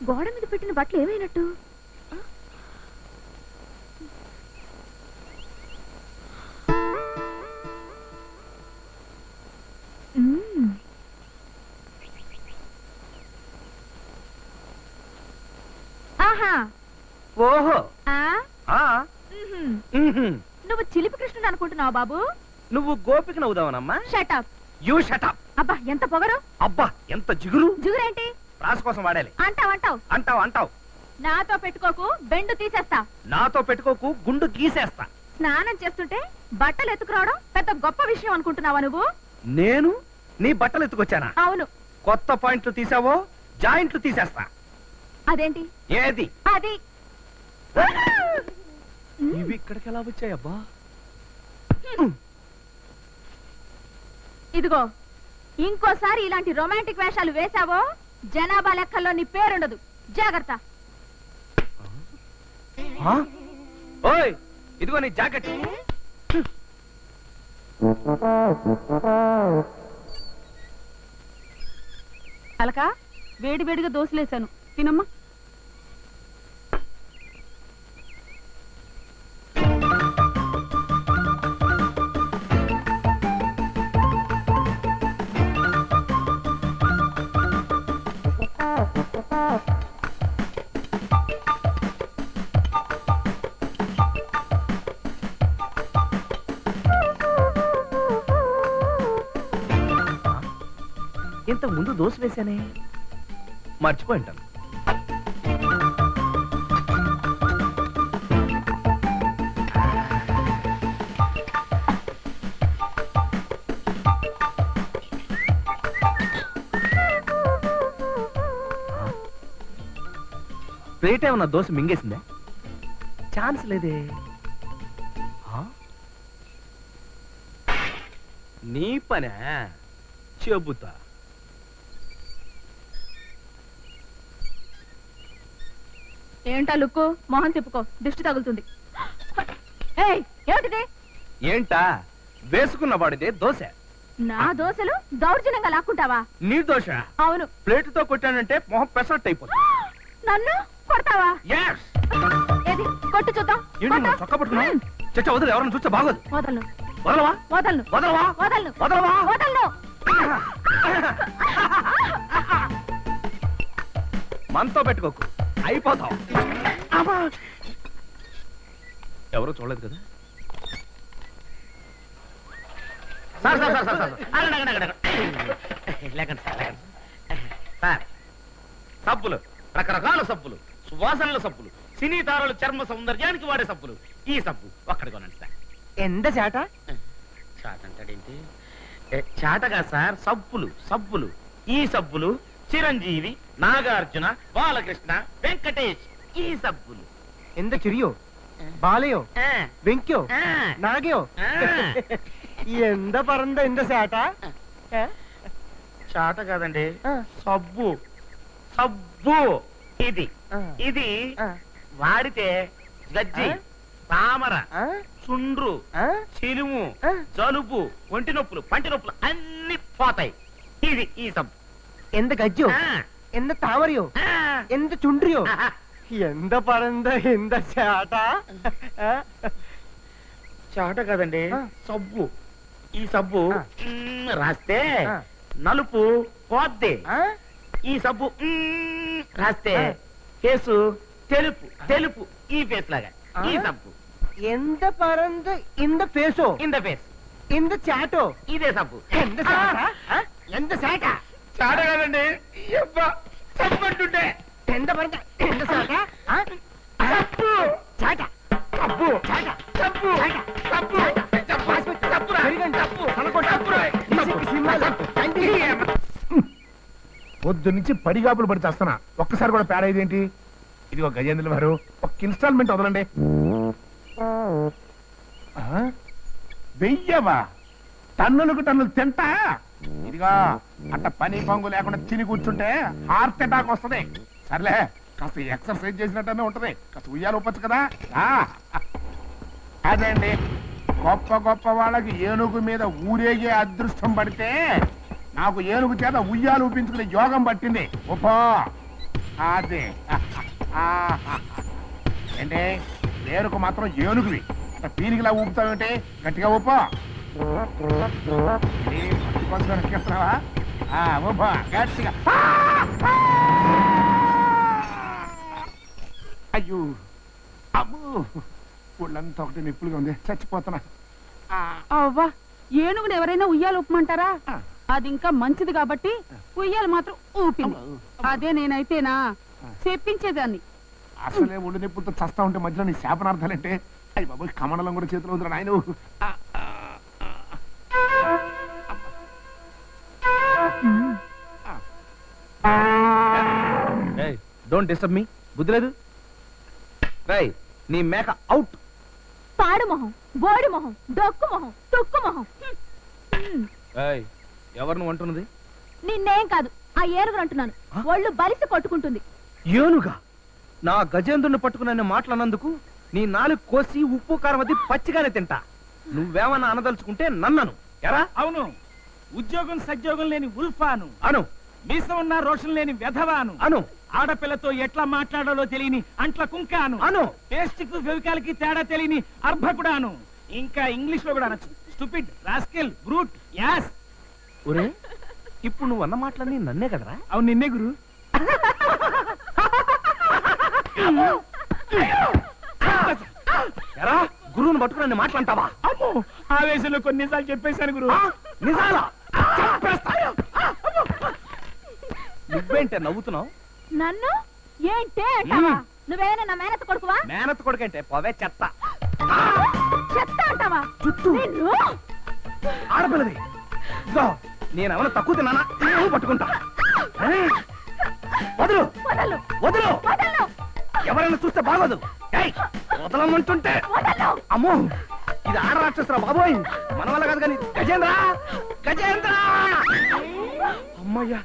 గోడ మీద పెట్టిన బట్టలు ఏమైనట్టు? ఆహా ఓహో నువ్వు చిలిపి కృష్ణుడు అనుకుంటున్నావు బాబు? నువ్వు గోపికను అవుదావనమ్మా. షటప్. You shut up. అబ్బా ఎంత పొగరు! అబ్బా ఎంత జిగురు! జిగురేంటి? రాసు కోసం వాడాలి. అంటావు అంటావు అంటావు అంటావు. నాతో పెట్టుకోకు, బెండు తీసేస్తా. నాతో పెట్టుకోకు, గుండు గీసేస్తా. స్నానం చేస్తుంటే బట్టలు ఎత్తుకురావడం పెద్ద గొప్ప విషయం అనుకుంటున్నావా నువ్వు? నేను నీ బట్టలు ఎత్తుకొచ్చానా? అవును. కొత్త పాయింట్లు తీసావో జాయింట్లు తీసేస్తా. అదేంటి? ఏది? అది. ఇవి ఇక్కడికి ఎలా వచ్చాయబ్బా? ఇదిగో, ఇంకోసారి ఇలాంటి రొమాంటిక్ వేషాలు వేశావో జనాభా లెక్కల్లో నీ పేరుండదు. జాగ్రత్త. ఓయ్ ఇదిగో నీ జాకెట్. అలకా వేడి వేడిగా దోశలేశాను, తినమ్మా. ఇంత ముందు దోశ వేశానే, మర్చిపోయింటాను. ప్లేట్ ఏమన్నా దోశ మింగేసిందే? ఛాన్స్ లేదే. నీ పనే చెబుతా. ఏంటా లుక్కు? మొహం తిప్పుకో, దిష్టి తగులుతుంది. ఏమిటిది? ఏంటా వేసుకున్న వాడిదే దోశ. నా దోశలు దౌర్జన్యంగా లాక్కుంటావా? నీ దోశ? అవును. ప్లేటుతో కొట్టానంటే మొహం పెసరట్టు అయిపోతుంది. నన్ను కొడతావా? ఏది కొట్టు చూద్దాం. చొక్క పట్టుకున్నా చచ్చ వదిలి, ఎవరైనా చూస్తే బాగోదు. వదలను. వదలవా? వదలను. వదలవా? వదలను. వదలవా? వదలను. మనతో పెట్టుకోకు, అయిపోతావు. ఎవరో చూడలేదు కదా? సార్ సబ్బులు, రకరకాల సబ్బులు, సువాసనల సబ్బులు, సినీ తారలు చర్మ సౌందర్యానికి వాడే సబ్బులు. ఈ సబ్బు ఒక్కడి కొనండి సార్. ఎంత చాట? చాట అంటాడేంటి? చాటగా సార్, సబ్బులు సబ్బులు. ఈ సబ్బులు చిరంజీవి, నాగార్జున, బాలకృష్ణ, వెంకటేష్ ఈ సబ్బులు. ఎంత చిరియో, బాలయో, వెంక్యో, నాగయో, ఎంత పరంద ఎంత చాట? చాట కాదండి, సబ్బు సబ్బు. ఇది ఇది వాడితే గజ్జి, తామర, చుండ్రు, చిలుము, జలుబు, ఒంటి నొప్పులు, పంటి నొప్పులు అన్ని పోతాయి. ఇది ఈ సబ్బు. ఎంత గజ్జో, ఎంత తామరయో, ఎంత చుండ్రియో, ఎంత పరంద ఎంత చాట? చాట కాదండి, సబ్బు. ఈ సబ్బు రాస్తే నలుపు పోద్ది. ఈ సబ్బు రాస్తే కేసు తెలుపు తెలుపు. ఈ ఫేస్ లాగా ఈ సబ్బు. ఎంత పరంద ఇంద ఫేసో, ఇంద ఫేస్, ఇంద చాటో, ఇదే సబ్బు. ఎంత చాట? ఎంత చాట? చాట కాదండి, సబ్బు అంటుంటే. ఎంత పరంద ఎంత చాట? సబ్బు చాట, సబ్బు చాట, సబ్బు సబ్బు పొద్దు నుంచి పడిగాపులు పడి చేస్తున్నా, ఒక్కసారి కూడా పేడ ఇదేంటి? ఇది ఒక గజేంద్రుల వారు, ఒక ఇన్స్టాల్మెంట్ వదలండి. వెయ్యవా? టన్నులకు టన్నులు తింటా. ఇదిగా అట్ట పని పంగు లేకుండా తిని కూర్చుంటే హార్ట్ అటాక్ వస్తుంది. సర్లే, కాస్త ఎక్సర్సైజ్ చేసినట్టనే ఉంటది. కాస్త ఉయ్యాలు ఒప్పచ్చు కదా. అదే అండి, గొప్ప గొప్ప వాళ్ళకి ఏనుగు మీద ఊరేగే అదృష్టం పడితే నాకు ఏనుగు చేత ఉయ్యాలు ఊపించుకునే యోగం పట్టింది. ఒప్పో అదే ఏంటే పేరుకు మాత్రం ఏనుగువి పీనికిలా ఊపుతావేంటే గట్టిగా ఊపో ఎక్కిస్తున్నావా ఊపో గట్టిగా అయ్యో అమ్మో ఒళ్ళంతా ఒకటి నిప్పులుగా ఉంది చచ్చిపోతున్నా అవ్వా ఏనుగుని ఎవరైనా ఉయ్యాలు ఊపమంటారా అది ఇంకా మంచిది కాబట్టి ఉయ్యాలు మాత్రం ఊపింది అదే నేనైతేనా చెప్పించేదాన్ని అసలే ఒళ్ళు నిప్పులతో చస్తా ఉంటే మధ్యలో నీ శాపనార్థాలంటే అయ్యి బాబు కమండలం కూడా చేతిలో ఉందిరా నాయన డోంట్ డిస్టర్బ్ మీ బుద్ధి లేదు రై నీ మేక అవుట్. పాడు మొహం, బోడి మొహం, డొక్కు మొహం, తుక్కు మొహం. ఎవరు నువ్వు అంటున్నది? నిన్నేం కాదు, ఆ ఏనుగురు అంటున్నాను. ఒళ్ళు బలిసి కొట్టుకుంటుంది. ఏనుగా? నా గజేంద్రుని పట్టుకున్న మాటలన్నందుకు నీ నాలుగు కోసి ఉప్పు కారం అది పచ్చిగానే తింటా. నువ్వేమన్నా అనదలుచుకుంటే నన్నను. ఎరా? అవును, ఉద్యోగం సద్యోగం లేని ఉల్ఫాను అను. మీసం ఉన్న రోషన్ లేని వెధవాను అను. ఆడపిల్లతో ఎట్లా మాట్లాడాలో తెలియని అంట్ల కుంకాను అను. పేస్ట్ కు ఫెవికాల్ కి తేడా తెలియని అర్భకుడాను. ఇంకా ఇంగ్లీష్ లో కూడా అనొచ్చు. Stupid, rascal, brute, ass. ఒరే, ఇప్పుడు నువ్వు అన్న మాటలన్నీ నన్నే కదరా? అవును, నిన్నే గురు. ఎరా, గురువుని పట్టుకుని మాటలంటావా? అమ్మో, ఆవేశంలో కొన్ని నిజాలు చెప్పేశాను గురు. నిజాలా? నువ్వేంటే నవ్వుతున్నావు? నన్ను ఏంటే అంటావా? నువ్వేనా నా మేనత్త కొడుకువా? మేనత్ కొడుకంటే పోవే చెత్త. చెత్త అంటావా? చుట్టూ నిన్ను ఆడపిల్లది. నేను ఏమైనా తక్కువ తిన్నానా? నువ్వు పట్టుకుంటా. వదులు వదలు, వదులు. వదలు, ఎవరైనా చూస్తే బాగోదు. ఏయ్, వదలమంటుంటే. వదలు. అమ్మో, ఇది ఆడ రాక్షసురా బాబోయ్. మన వల్ల కాదు కానీ. గజేంద్ర, గజేంద్ర! అమ్మయ్యా.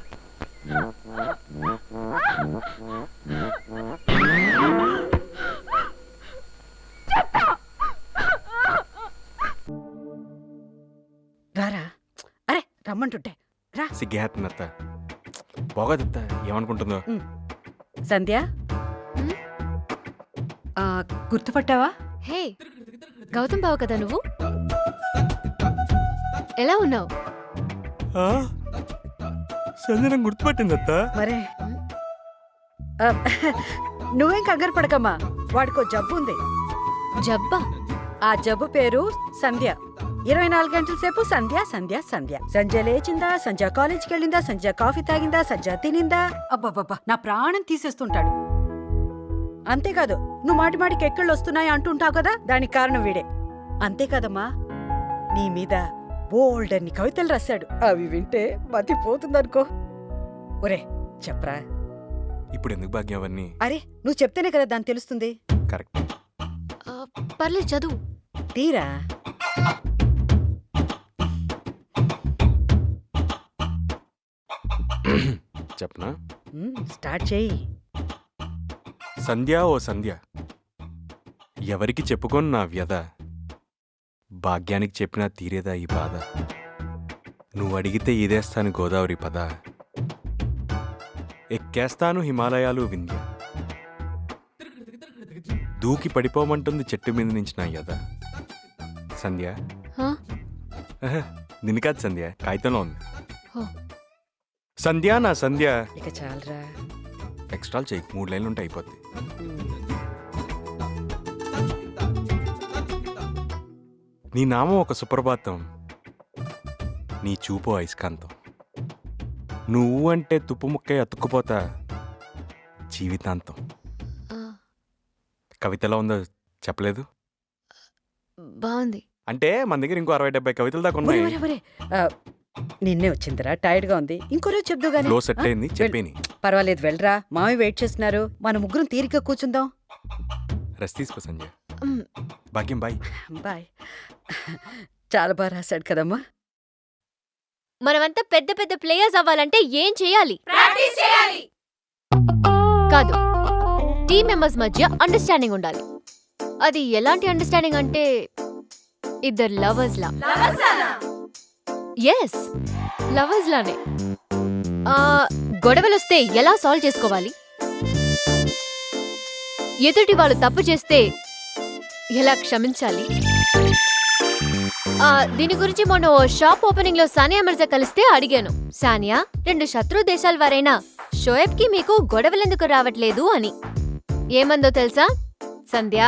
రారా, అరే రమ్మంటుంటే రా. సిగ్గేస్తుందత్త, పోగదత్త, ఏమనుకుంటుందో. సంధ్య, గుర్తుపట్టావా? హే, గౌతమ్ బావ కదా నువ్వు? ఎలా ఉన్నావు? సంజనం గుర్తుపట్టిందత్త. మరే నువ్వేం కంగారు పడకమ్మా, వాడికో జబ్బు ఉంది. జబ్బా? ఆ జబ్బు పేరు సంధ్య. 24 గంటల సేపు సంధ్య సంధ్య సంధ్య. సంధ్య లేచిందా, సంధ్య కాలేజీకి వెళ్ళిందా, సంధ్య కాఫీ తాగిందా, సంధ్య తినిందా, అబ్బబ్బబ్బా నా ప్రాణం తీసేస్తుంటాడు. అంతేకాదు, నువ్వు మాటి మాటికి ఎక్కళ్ళు వస్తున్నాయి అంటుంటావు కదా, దానికి కారణం వీడే. అంతేకాదమ్మా, నీ మీద బోల్డన్ని కవితలు రాశాడు. అవి వింటే మతిపోతుందనుకో. ఒరే చెప్పరా. ఇప్పుడు ఎందుకు భాగ్యం అవన్నీ? అరే, నువ్వు చెప్తేనే కదా దాన్ని తెలుస్తుంది. కరెక్ట్. పర్లేదు, చదువు. తీరా. చెప్పనా? స్టార్ట్ చెయ్యి. సంధ్య, ఓ సంధ్య, ఎవరికి చెప్పుకోను నా వ్యధ, భాగ్యానికి చెప్పినా తీరేదా ఈ బాధ. నువ్వు అడిగితే ఇదేస్తాను గోదావరి పద, ఎక్కేస్తాను హిమాలయాలు వింధ్య, దూకి పడిపోమంటుంది చెట్టు మీద నుంచి నా యద. సంధ్య, నిన్ను కాదు సంధ్య, కాగితంలో ఉంది. సంధ్య, నా సంధ్య. ఇక చాలరా, ఎక్స్ట్రాలు చేయి, 3 లైన్లు ఉంటే అయిపోద్ది. నీ నామం ఒక సుప్రభాతం, నీ చూపు అయస్కాంతం, నువ్వు అంటే తుప్పు ముక్క అతుక్కుపోతా జీవితాంతం. కవితలో ఉందో చెప్పలేదు? బాగుంది. అంటే మన దగ్గర ఇంకో 60-70 కవితలు దాకా ఉన్నాయి. నిన్నే వచ్చిందిరా, టైర్డ్ గా ఉంది. ఇంకో రోజు చెప్దు గానీ. లో సెట్ అయింది, చెప్పేని. పర్వాలేదు, వెళ్ళరా, మామి వెయిట్ చేస్తున్నారు. మన ముగ్గురం తీరిక కూర్చుందాం. రెస్ట్ తీసుకో సంజయ్. భాగ్యం బాయ్. బాయ్. చాలా బాగా రాశాడు కదమ్మా. మనమంతా పెద్ద పెద్ద ప్లేయర్స్ అవ్వాలంటే ఏం చేయాలి? ప్రాక్టీస్ చేయాలి. కాదు, టీమ్ మెంబర్స్ మధ్య అండర్స్టాండింగ్ ఉండాలి. అది ఎలాంటి అండర్స్టాండింగ్ అంటే ఇద్దరు లవర్స్ లా. ఎస్, లవర్స్ లానే. గొడవలొస్తే ఎలా సాల్వ్ చేసుకోవాలి, ఎదుటి వాళ్ళు తప్పు చేస్తే ఎలా క్షమించాలి? దీని గురించి మొన్న షాప్ ఓపెనింగ్ లో సానియా మిర్జా కలిస్తే అడిగాను, సానియా 2 శత్రు దేశాల వారైనా షోయబ్ కి మీకు గొడవలెందుకు రావట్లేదు అని. ఏమందో తెలుసా? సంధ్య,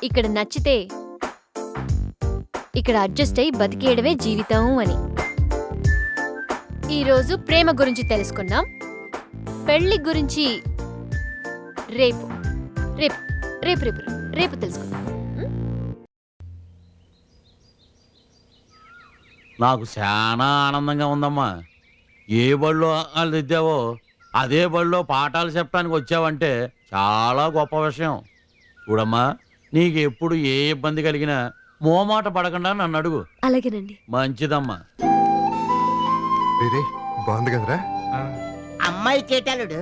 ఇక్కడ నచ్చితే ఇక్కడ అడ్జస్ట్ అయి బతికేయడమే జీవితం అని. ఈరోజు ప్రేమ గురించి తెలుసుకున్నాం. పెళ్లి గురించి రేపు రేపు రేపు రేపు రేపు తెలుసుకుందాం. నాకు చాలా ఆనందంగా ఉందమ్మా. ఏ బడిలో వాళ్ళు దిద్దావో అదే బడిలో పాఠాలు చెప్పడానికి వచ్చావంటే చాలా గొప్ప విషయం. చూడమ్మా, నీకు ఎప్పుడు ఏ ఇబ్బంది కలిగినా మోమాట పడకుండా నన్ను అడుగు. అలాగేనండి. మంచిదమ్మా. బాగుంది కదరా అమ్మాయి చేటాలుడు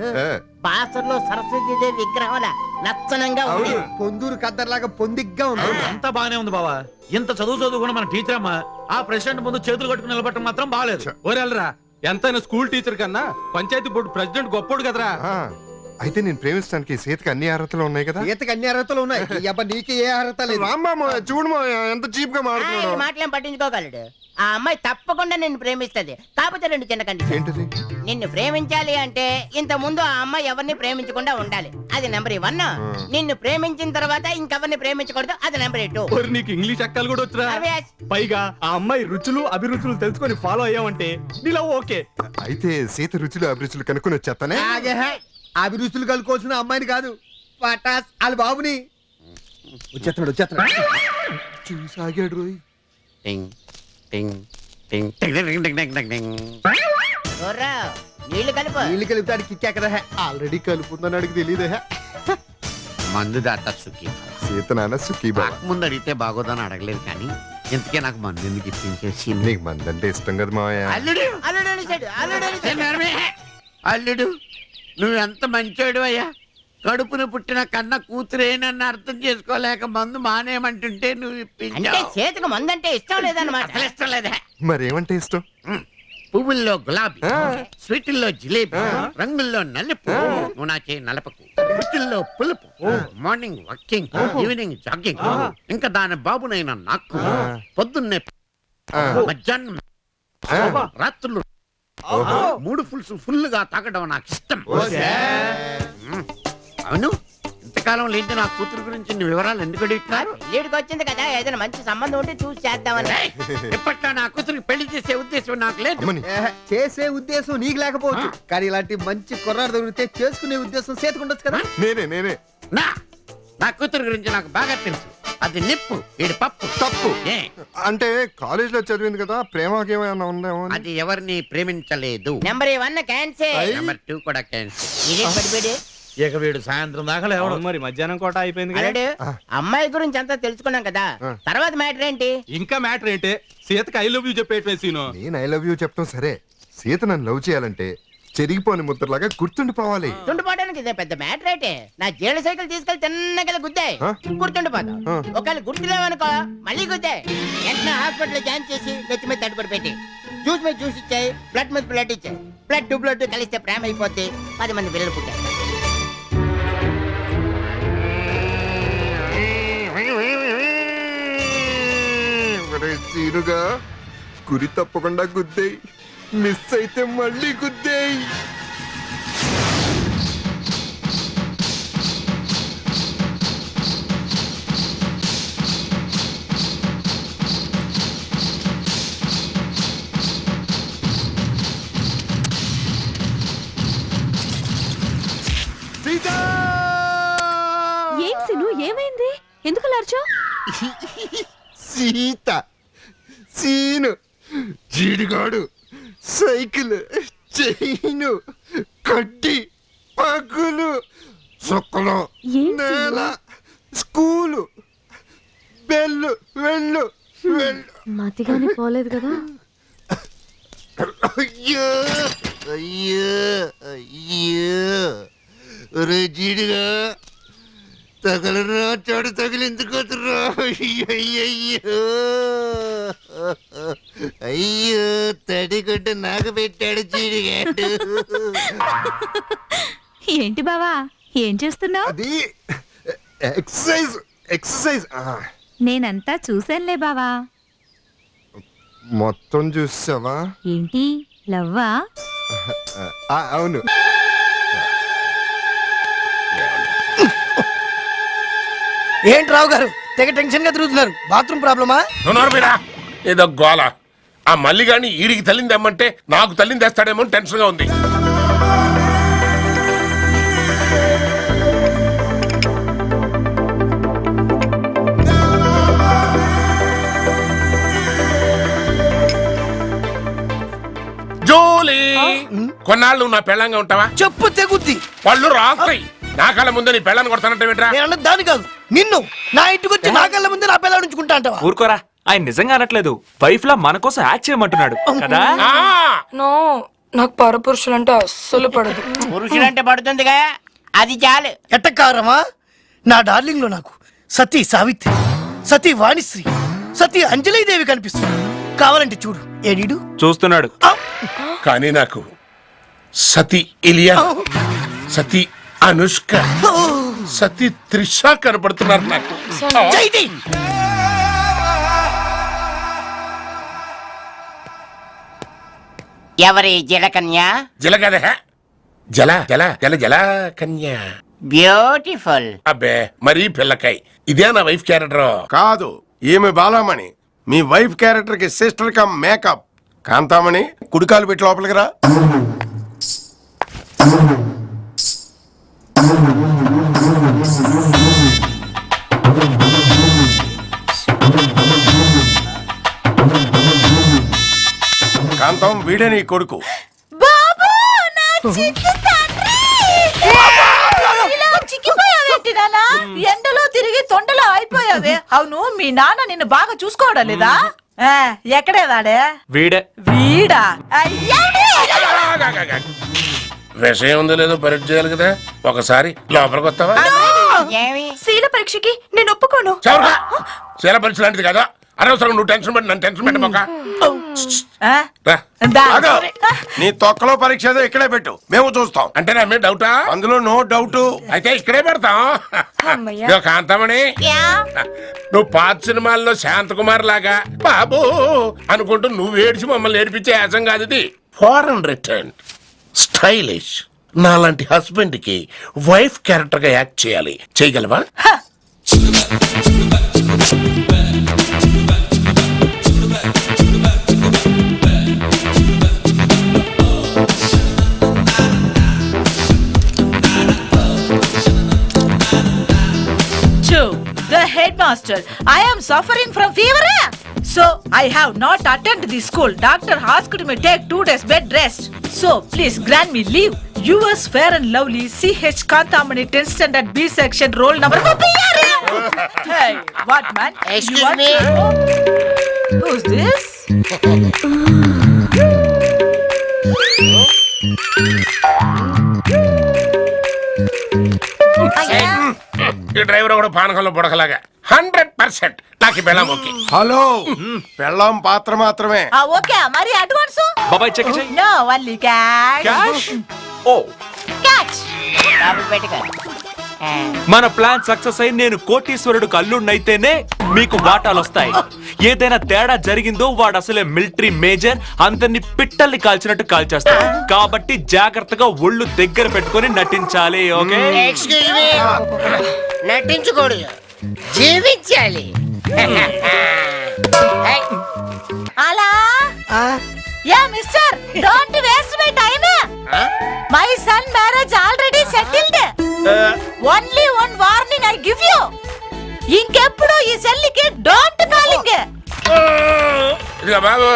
బాసర్లో సరస్వతీదేవి విగ్రహం లక్షణంగా ఉంది. పొందూరు కద్దర్లాగా పొందిగ్గా ఉంది. అంతా బానే ఉంది బావా. ఇంత చదువుకున్న మన టీచర్ అమ్మా ఆ ప్రెసిడెంట్ ముందు చేతులు కట్టుకుని నిలబట్టడం మాత్రం బాగాలేదు. ఓరెళ్ళరా, ఎంతైనా స్కూల్ టీచర్ కన్నా పంచాయతీ బోర్డు ప్రెసిడెంట్ గొప్పోడు కదరా. అయితే నేను ప్రేమించడానికి సీతకి అన్ని అర్హతలు ఉన్నాయి కదా? సీతకి అన్ని అర్హతలు ఉన్నాయి. నీకు ఏ అర్హత లేదు. చూడు ఎంత చీప్ గా మాట్లాడుతున్నాడు. మాటలేం పట్టించుకోగలడు. ఆ అమ్మాయి తప్పకుండా నిన్ను ప్రేమిస్తది. కాకపోతే 2 చిన్న కండిషన్. ఏంటిది? నిన్ను ప్రేమించాలి అంటే ఇంత ముందు ఆ అమ్మాయి ఎవరిని ప్రేమించకుండా ఉండాలి. అది నెంబర్ 1. నిన్ను ప్రేమించిన తర్వాత ఇంకెవరిని ప్రేమించకూడదు. అది నెంబర్ 2. నీకు ఇంగ్లీష్ అక్కలు కూడా వచ్చురా. పైగా ఆ అమ్మాయి రుచులు అభిరుచులు తెలుసుకొని ఫాలో అయ్యావంటే నీలో ఓకే. అయితే సీత రుచులు అభిరుచులు కనుక్కొని వచ్చేస్తానే. అభిరుచులు కలుకోవాల్సిన అమ్మాయిని కాదు, పటాస్ వాళ్ళ బాబుని. వచ్చేస్తున్నాడు. చూసాగాడు రోయ్. నీళ్లు కలుపు. నీళ్ళు కలిపితే కిక్కా కదా? ఆల్రెడీ కలుపుందని అడిగి తెలియదే. మందు దాట సుఖీ సీత నాన్న సుఖీ బాబా. ముందు అడిగితే బాగోదని అడగలేదు, కానీ ఇంతకే నాకు మందు ఎందుకు ఇప్పించేసి. నీకు మందంటే ఇష్టం కదా మావయ్య. అల్లుడు, నువ్వు ఎంత మంచోడు అయ్యా. కడుపున పుట్టిన కన్న కూతురేనన్న అర్థం చేసుకోలేక మందు మానేయమంటుంటే నువ్వు ఇప్పించావు. చేతికి మందంటే ఇష్టం లేదన్నమాట. అసలు ఇష్టం లేదా? మరేమంటే ఇష్టం? పువ్వుల్లో గులాబీ, స్వీటుల్లో జిలేబీ, రంగుల్లో నలుపు, నువ్వు నా చేయి నలపకు. రుచుల్లో పులుపు, మార్నింగ్ వాకింగ్, ఈవినింగ్ జాగింగ్, ఇంకా దాని బాబునైనా నాకు పొద్దున్నే మధ్యాహ్నం రాత్రులు 3 ఫుల్స్ ఫుల్గా తాగడం నాకు ఇష్టం. అవును, ఇంతకాలం లేని నా కూతురు గురించి నీ వివరాలు ఎందుకు అడుగుతున్నారు? పెళ్ళిడికి వచ్చింది కదా, ఏదైనా మంచి సంబంధం ఉంటే చూసి చేద్దామని. ఎప్పట్లో నా కూతురికి పెళ్లి చేసే ఉద్దేశం నాకు లేదు. చేసే ఉద్దేశం నీకు లేకపోవచ్చు, కానీ ఇలాంటి మంచి కుర్రాడు దొరికితే చేసుకునే ఉద్దేశం చేతుకుండొచ్చు కదా. నేనే నా కూతురు గురించి నాకు బాగా తెలుసు. అది నిప్పు, ఈడు పప్పు. తప్పు అంటే కాలేజ్ లో చదివింది కదా, ప్రేమకేమైనా ఉందేమో. అది ఎవరిని ప్రేమించలేదు. Number 1 cancel. నెంబర్ 2 కూడా క్యాన్సిల్. ఇదే పడిపోయి ఇక వీడు సాయంత్రం దాకా లేవడు. మరి మధ్యాహ్నం కోట అయిపోయింది కదా. అమ్మాయి గురించి అంతా తెలుసుకున్నాం కదా, తర్వాత మ్యాటర్ ఏంటి? ఇంకా మ్యాటర్ ఏంటి? సీతకి ఐ లవ్ యూ చెప్పేట్వే సీను. నేను ఐ లవ్ యూ చెప్తాం సరే, సీత నన్ను లవ్ చేయాలంటే చెరిగిపోని ముద్రలాగా గుర్తుండిపోవాలి. గుర్తుండిపోవడానికి ఇదే పెద్ద మ్యాటర్ అయితే. నా జీళ్ళ సైకిల్ తీసుకెళ్లి తిన్నగా గుద్దాయి, గుర్తుండిపోతాం. ఒకవేళ గుర్తులేవనుకో మళ్ళీ గుద్దాయి, వెంటనే హాస్పిటల్ జాయిన్ చేసి నెత్తి మీద తడుపుడు పెట్టి జ్యూస్ మీద జ్యూస్ ఇచ్చాయి, బ్లడ్ మీద బ్లడ్ ఇచ్చాయి. బ్లడ్ టు బ్లడ్ కలిస్తే ప్రేమ అయిపోతే 10 మంది పిల్లలు పుట్టారు. సీనుగా గురి తప్పకుండా గుద్దేయి, మిస్ అయితే మళ్ళీ గుద్దేయి. ఏం సిను, ఏమైంది? ఎందుకు లార్చో? సీత, సీను, జీడిగాడు, సైకిల్, చైను, కడ్డి, పగులు, చుక్కలు, నేల, స్కూలు, బెల్లు, వెళ్ళు వెళ్ళు. మతిగానే పోలేదు కదా. అయ్యో అయ్యో అయ్యో, రే జీడిగా తగలరా, చెడు తగిలిందుకోతురా. అయ్యో అయ్యో, తడిగుడ్డ నాకు పెట్టాడు జీడిగాడు. ఏంటి బావా, ఏం చేస్తున్నావు? అది ఎక్సర్సైజ్ ఎక్సర్సైజ్. నేనంతా చూశానులే బావా. మొత్తం చూసావా? ఏంటి లవ్వా? అవును. ఏంటి రావు గారు తెగ టెన్షన్ గా తిరుగుతున్నారు? బాత్రూమ్ ప్రాబ్లమా? ఏదో గోల. ఆ మల్లిగాని ఈడికి తల్లిని తెమ్మంటే నాకు తల్లిని తెస్తాడేమో టెన్షన్ గా ఉంది. జోలీ, కొన్నాళ్ళు నా పెళ్ళంగా ఉంటావా? చెప్పు తెగుద్ది. పళ్ళు రాస్తాయి. నా కళ్ళ ముందే నీ పెళ్ళని కొడతానంటే నేను దాని కాదు నిన్ను. నా ఇంటికి వచ్చి నా కళ్ళ ముందే నా పిల్ల ఉంచుకుంటా అంటావా? ఊరుకోరా, ఆయన నిజంగా అనట్లేదు. వైఫ్ లా మన కోసం యాక్ట్ చేయమంటున్నాడు కదా. నో, నాకు పరపురుషులంటే అస్సలు పడదు. పురుషులంటే పడుతుందిగా, అది చాలు. ఎట్టకారమా? నా డార్లింగ్ లో నాకు సతీ సావిత్రి, సతీ వాణిశ్రీ, సతీ అంజలీదేవి కనిపిస్తుంది. కావాలంటే చూడు. ఏడీడు చూస్తున్నాడు. కానీ నాకు సతీ ఇలియా, సతీ అనుష్క, సతీ త్రిష కనపడుతున్నారు నాకు. చైతి ఎవరి జలకన్య? జలగద జల జల జల జల కన్య. బ్యూటిఫుల్. అబ్బే మరీ పిల్లకాయ. ఇదే నా వైఫ్ క్యారెక్టర్ కాదు. ఈమె బాలామణి, మీ వైఫ్ క్యారెక్టర్ కి సిస్టర్ కమ్ మేకప్. కాంతామణి, కుడికాలు పెట్టి లోపలికి రా. కాంతం, వీడే నీ కొడుకు. ఎండలో తిరిగి తొండలో అయిపోయావే. అవును, మీ నాన్న నిన్ను బాగా చూసుకోవడం లేదా? ఎక్కడే వాడే? వీడే. వీడా? విషయం ఉందో లేదో పరీక్ష చేయాలి కదా. ఒకసారి లోపలికి వస్తావా? శీల పరీక్షకి నేను ఒప్పుకోను. శీల పరీక్ష లాంటిది కదా. అనవసరం నువ్వు టెన్షన్ పెట్టి నన్ను టెన్షన్ పెట్టబోక. నీ తొక్కలో పరీక్ష ఏదో ఇక్కడే పెట్టు, మేము చూస్తాం. అంటే నా మీద డౌటా? అందులో నో డౌట్. అయితే ఇక్కడే పెడతాం. కాంతమణి, నువ్వు పాత సినిమాల్లో శాంతకుమార్ లాగా బాబు అనుకుంటూ నువ్వు ఏడిచి మమ్మల్ని ఏడిపించే యాసం కాదు ఇది. ఫారెన్ రిటర్న్ స్టైలిష్ నాలాంటి హస్బెండ్ కి వైఫ్ క్యారెక్టర్ గా యాక్ట్ చేయాలి. చేయగలవా? The headmaster, I am suffering from fever. So I have not attended the school. Doctor asked me take 2 days bed rest. So please grant me leave. Yours fair and lovely, CH Kantamani, 10th standard B section, roll number. Hey, what man? Excuse me. Who's this? ఈ driver కూడా పానకంలో పొడకలాగా 100% నాకు బెల్లం okay. Hello, బెల్లం పాత్ర మాత్రమే. Okay, మరి advance? బాబాయ్ check చేయి. No, only cash. క్యాష్. ఓ, Cash. డబ్బులు పెట్టుకో. మన ప్లాన్ సక్సెస్ అయి నేను కోటీశ్వరుడు అల్లుడినైతేనే మీకు వాటాలు వస్తాయి. ఏదైనా తేడా జరిగిందో వాడు అసలే మిలిటరీ మేజర్, అందరిని పిట్టల్ని కాల్చినట్టు కాల్చేస్తాడు. కాబట్టి జాగ్రత్తగా ఒళ్ళు దగ్గర పెట్టుకొని నటించాలి. ఓకే? Excuse me. నటించకూడదు, జీవించాలి. అలా yeah mister, don't waste my time. My son marriage already settled. Only one warning I give you. ఇంకెప్పుడు ఈ సెల్లికి డోంట్ కాలింగ్. ఇదిగో బాబు,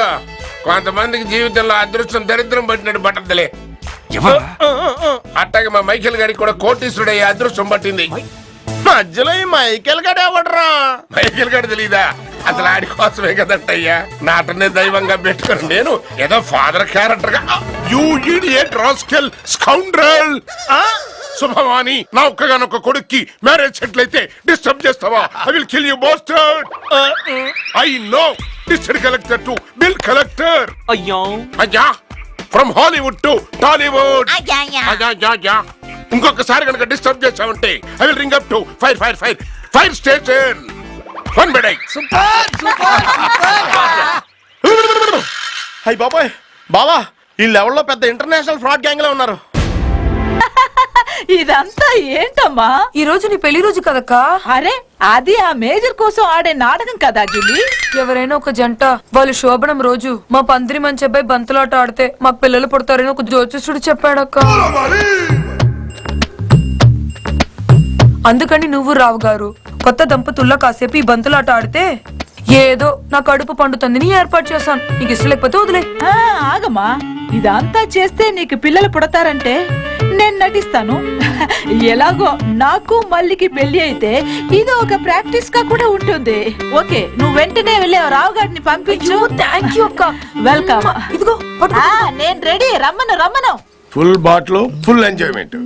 కొంతమందికి జీవితంలో అదృష్టం దరిద్రం పట్టినట్టు పట్టదులే. అట్టాగే మా మైకేల్ గారికి కూడా కోటీశ్వరుడయ్యే అదృష్టం పట్టింది. మధ్యలో ఈ మైకేల్ గడ ఎవడరా? మైకేల్ గడ తెలీదా? అసలు ఆడి కోసమే కదట్టయ్యా నాటనే దైవంగా పెట్టుకుని నేను ఏదో ఫాదర్ క్యారెక్టర్ గా. You idiot rascal scoundrel. Shubhavani, నా ఒక్కగానొక్క కొడుక్కి మ్యారేజ్ సెటిల్ అయితే డిస్టర్బ్ చేస్తావా? I will kill you bastard. I know district collector to bill collector. అయ్యో అయ్యా, ఫ్రమ్ హాలీవుడ్ టు టాలీవుడ్. ఇంకొకసారి కనుక డిస్టర్బ్ చేసావంటే I will ring up to fire station. One బెడై. అయ్యి బాబాయ్ బావా ఈ లెవెల్లో పెద్ద ఇంటర్నేషనల్ ఫ్రాడ్ గ్యాంగ్ లో ఉన్నారు. ఇదంతా ఏంటమ్మా? ఈ రోజు నీ పెళ్లి రోజు కదక్కా. అరే అది ఆ మేజర్ కోసం ఆడే నాటకం కదా జులి. ఎవరైనా ఒక జంట వాళ్ళు శోభనం రోజు మా పందిరి మంచి అబ్బాయి బంతులాట ఆడితే మాకు పిల్లలు పుడతారని ఒక జ్యోతిష్యుడు చెప్పాడక్క. అందుకని నువ్వు రావు గారు కొత్త దంపతుల్లో కాసేపు ఈ బంతులాట ఆడితే ఏదో నా కడుపు పండుతుందని ఏర్పాటు చేశాను. నీకు ఇష్టం లేకపోతే వదిలే. ఆగమ్మా, ఇదంతా చేస్తే నీకు పిల్లలు పుడతారంటే నేను నటిస్తాను. ఎలాగో నాకు మల్లికి పెళ్లి అయితే ఇది ఒక ప్రాక్టీస్ గా కూడా ఉంటుంది. ఓకే, నువ్వు వెంటనే వెళ్ళి రావు గారిని పంపించు. థ్యాంక్ యూ అక్క. వెల్కమ్. ఇదిగో నేను రెడీ. రమ్మను. Full bottle full enjoyment.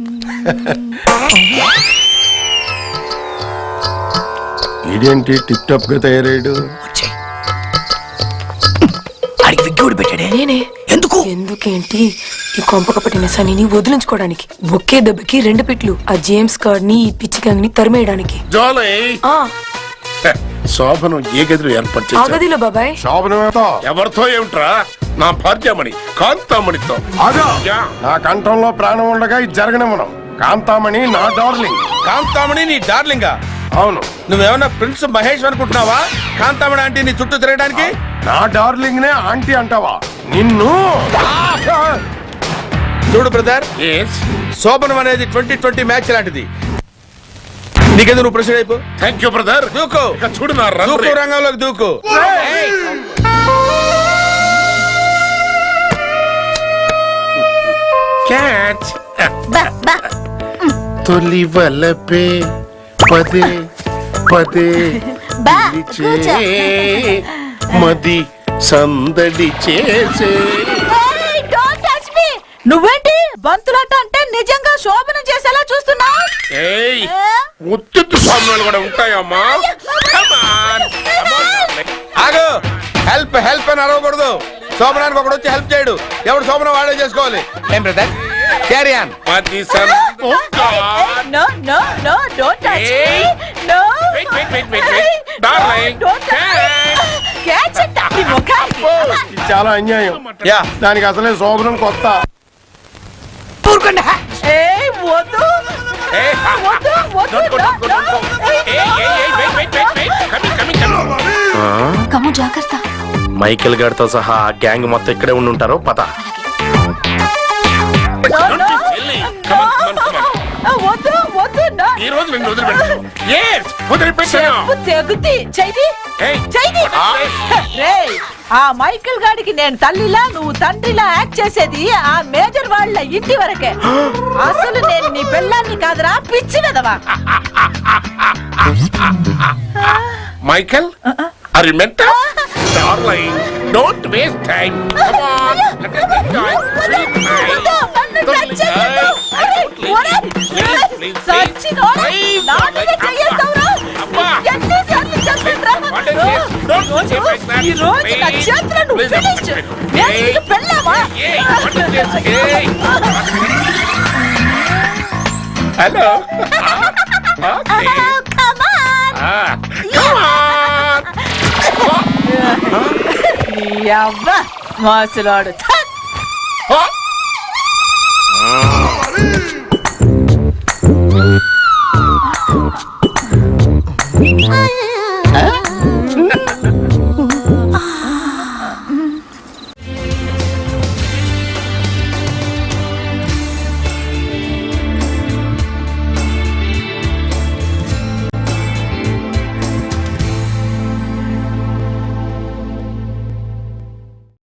ఇదేంటి టిప్ టాప్ గా తయారయ్యాడు? నేనే ఎందుకేంటి ఈ కొంపక పట్టిన శనిని వదిలించుకోవడానికి. ఒకే దెబ్బకి 2 పిట్లు. ఆ జేమ్స్ కార్డ్ ని ఈ పిచ్చి గ్యాంగ్ ని తరిమేయడానికి. శోభను ఏ గదిలో ఏర్పాటు చేశారు? గదిలో బాబాయ్. శోభనమేతో ఎవరితో ఏమిట్రా? నా భార్యమణి కాంతామణితో. నా కంఠంలో ప్రాణం ఉండగా ఇది జరగనివ్వను. కాంతామణి నా డార్లింగ్. కాంతామణి నీ డార్లింగా? అవును. నువ్వేమన్నా ప్రిన్స్ మహేష్ అనుకుంటున్నావా? కాంతామణి అంటే నీ చుట్టూ తిరగడానికి? నా డార్లింగ్ నే ఆంటీ అంటావా? నిన్ను చూడు బ్రదర్, శోభనం అనేది 2020 మ్యాచ్ లాంటిది. నీకెందుకు నువ్వు ప్రెసిడెంట్ అయిపో. Thank you brother. దూకు. చూడు నా దూకు, రంగంలోకి దూకు. క్యాచ్. తొలి వలపే పదే పిలిచే, మది సందడి చేసే. నువ్వేంటి బంతులాట అంటే నిజంగా శోభనం చేసేలా చూస్తున్నా? ఉత్తు స్వామినాలు కూడా ఉంటాయమ్మా. ఆగు. హెల్ప్ అని అరవకూడదు. శోభనానికి ఒకడు వచ్చి హెల్ప్ చేయడు. ఎవడు శోభనం వాడే చేసుకోవాలి. ఏం బ్రదర్? Carry on. మది చాలా అన్యాయం. దానికి అసలే శోభనం కొత్త. జాగ్రత్త. మైకేల్ గారితో సహా గ్యాంగ్ మొత్తం ఇక్కడే ఉండి ఉంటారు. పద. ఈ రోజు నిన్ను వదిలిపెట్టాను. ఆ మైకేల్ గాడికి నేను తల్లిలా నువ్వు తండ్రిలా యాక్ట్ చేసేది ఆ మేజర్ వాళ్ళ ఇంటి వరకే. అసలు నేను నీ పిల్లల్ని కాదురా, పిచ్చి వెదవా. Michael, are you mental? Darling, don't waste time. Come on, let us enjoy. Hello. Okay. Come on. Come on. మాసులాడు